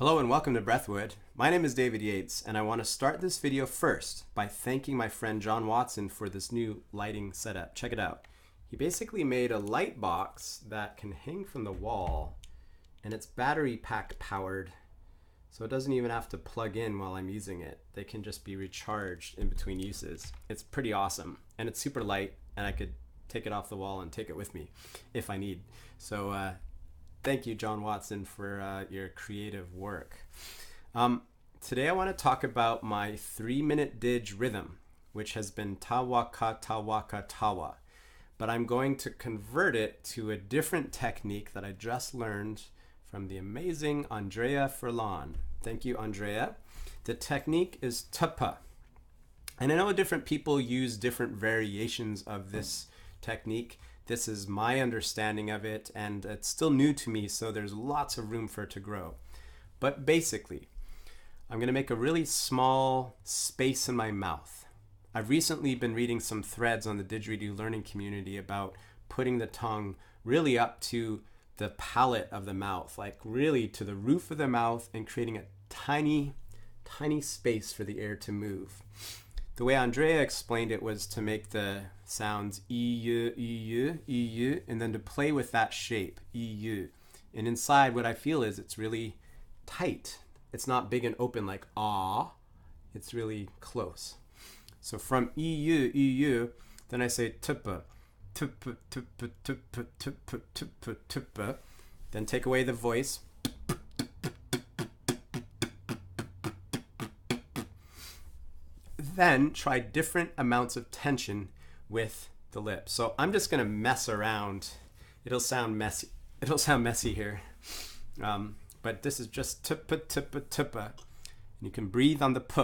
Hello and welcome to Breathwood. My name is David Yates and I want to start this video first by thanking my friend John Watson for this new lighting setup. Check it out. He basically made a light box that can hang from the wall and it's battery pack powered, so it doesn't even have to plug in while I'm using it. They can just be recharged in between uses. It's pretty awesome and it's super light and I could take it off the wall and take it with me if I need. So thank you, John Watson, for your creative work. Today I want to talk about my 3-minute Didge rhythm, which has been tawaka, tawaka, tawa. But I'm going to convert it to a different technique that I just learned from the amazing Andrea Furlan. Thank you, Andrea. The technique is tawa. And I know different people use different variations of this technique. This is my understanding of it, and it's still new to me, so there's lots of room for it to grow. But basically, I'm going to make a really small space in my mouth. I've recently been reading some threads on the Didgeridoo learning community about putting the tongue really up to the palate of the mouth, like really to the roof of the mouth, and creating a tiny, tiny space for the air to move. The way Andrea explained it was to make the sounds e-u, e-u, e-u, and then to play with that shape, e-u. And inside what I feel is it's really tight. It's not big and open like ah, it's really close. So from e-u, e-u, then I say tupa, tupa, tupa, tupa, tupa, tupa, tupa. Then take away the voice. Then try different amounts of tension with the lips. So I'm just going to mess around. It'll sound messy. It'll sound messy here. But this is just tupa, tupa, tupa. And you can breathe on the p.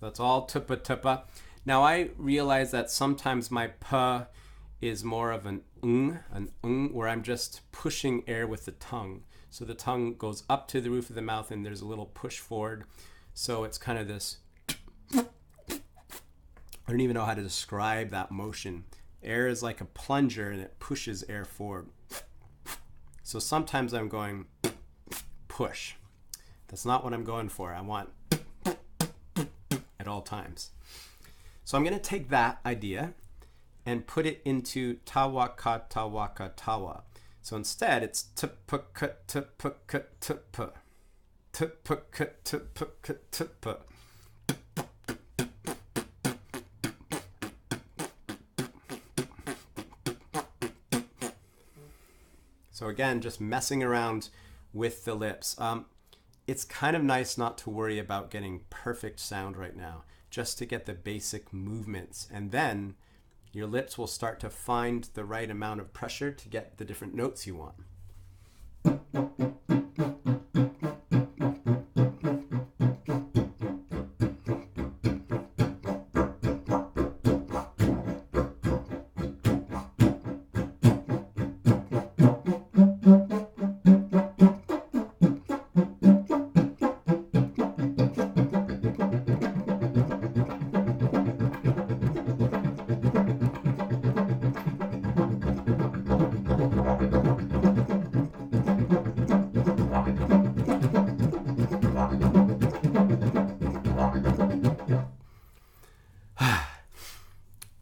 That's all tupa tupa. Now I realize that sometimes my p is more of an where I'm just pushing air with the tongue. So the tongue goes up to the roof of the mouth and there's a little push forward. So it's kind of this, I don't even know how to describe that motion. Air is like a plunger and it pushes air forward. So sometimes I'm going push. That's not what I'm going for. I want at all times. So I'm going to take that idea and put it into tawaka, tawaka, tawa. So instead it's tupaka, tupaka, tupa, tupaka, tupaka, tupa. So again, just messing around with the lips. It's kind of nice not to worry about getting perfect sound right now, just to get the basic movements. And then your lips will start to find the right amount of pressure to get the different notes you want.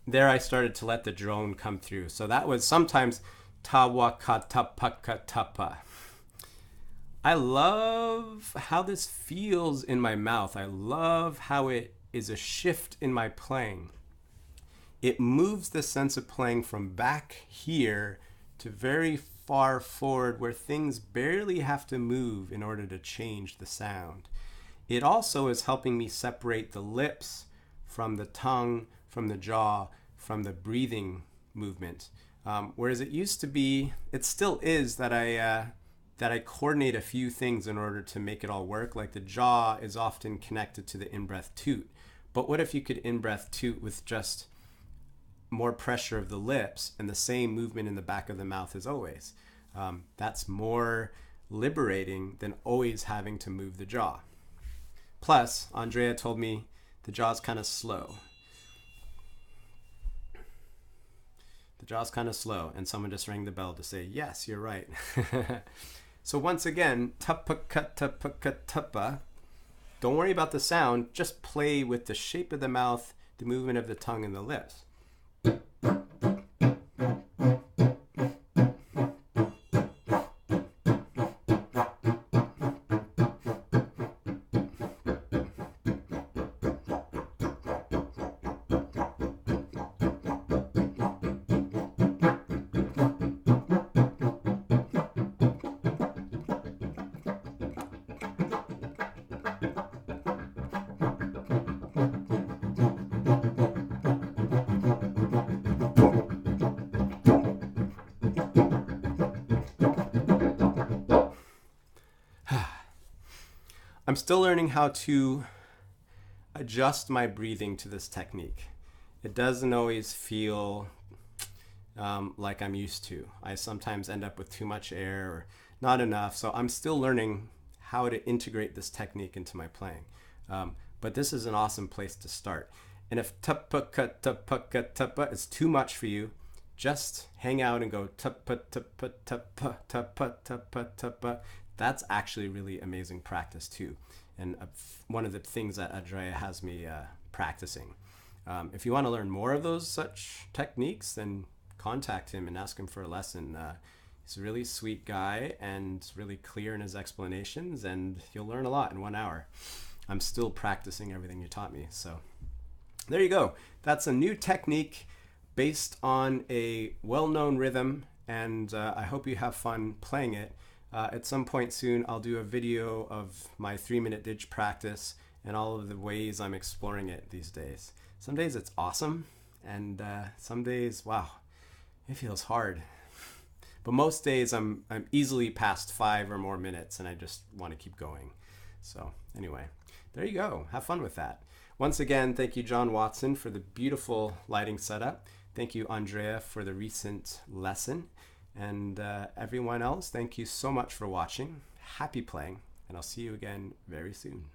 There I started to let the drone come through. So that was sometimes tawaka, tapaka, tapa. I love how this feels in my mouth. I love how it is a shift in my playing. It moves the sense of playing from back here to very far forward where things barely have to move in order to change the sound. It also is helping me separate the lips from the tongue, from the jaw, from the breathing movement. Whereas it used to be, it still is that I coordinate a few things in order to make it all work. Like the jaw is often connected to the in-breath toot. But what if you could in-breath toot with just more pressure of the lips and the same movement in the back of the mouth as always. That's more liberating than always having to move the jaw. Plus, Andrea told me the jaw's kind of slow. The jaw's kind of slow, and someone just rang the bell to say, yes, you're right. So once again, tawaka, tawaka, tawa. Don't worry about the sound, just play with the shape of the mouth, the movement of the tongue and the lips. I'm still learning how to adjust my breathing to this technique. It doesn't always feel like I'm used to. I sometimes end up with too much air or not enough. So I'm still learning how to integrate this technique into my playing. But this is an awesome place to start. And if tawaka, tawaka, tawa is too much for you, just hang out and go tawa, tawa, tawa, tawa, tawa, tawa. That's actually really amazing practice too. And one of the things that Andrea has me practicing. If you want to learn more of those such techniques, then contact him and ask him for a lesson. He's a really sweet guy and really clear in his explanations, and you'll learn a lot in 1 hour. I'm still practicing everything you taught me. So there you go. That's a new technique based on a well-known rhythm, and I hope you have fun playing it. At some point soon, I'll do a video of my 3-minute Didge practice and all of the ways I'm exploring it these days. Some days it's awesome, and some days, wow, it feels hard. But most days I'm easily past 5 or more minutes, and I just want to keep going. So anyway, there you go. Have fun with that. Once again, thank you, John Watson, for the beautiful lighting setup. Thank you, Andrea, for the recent lesson. And everyone else, thank you so much for watching. Happy playing, and I'll see you again very soon.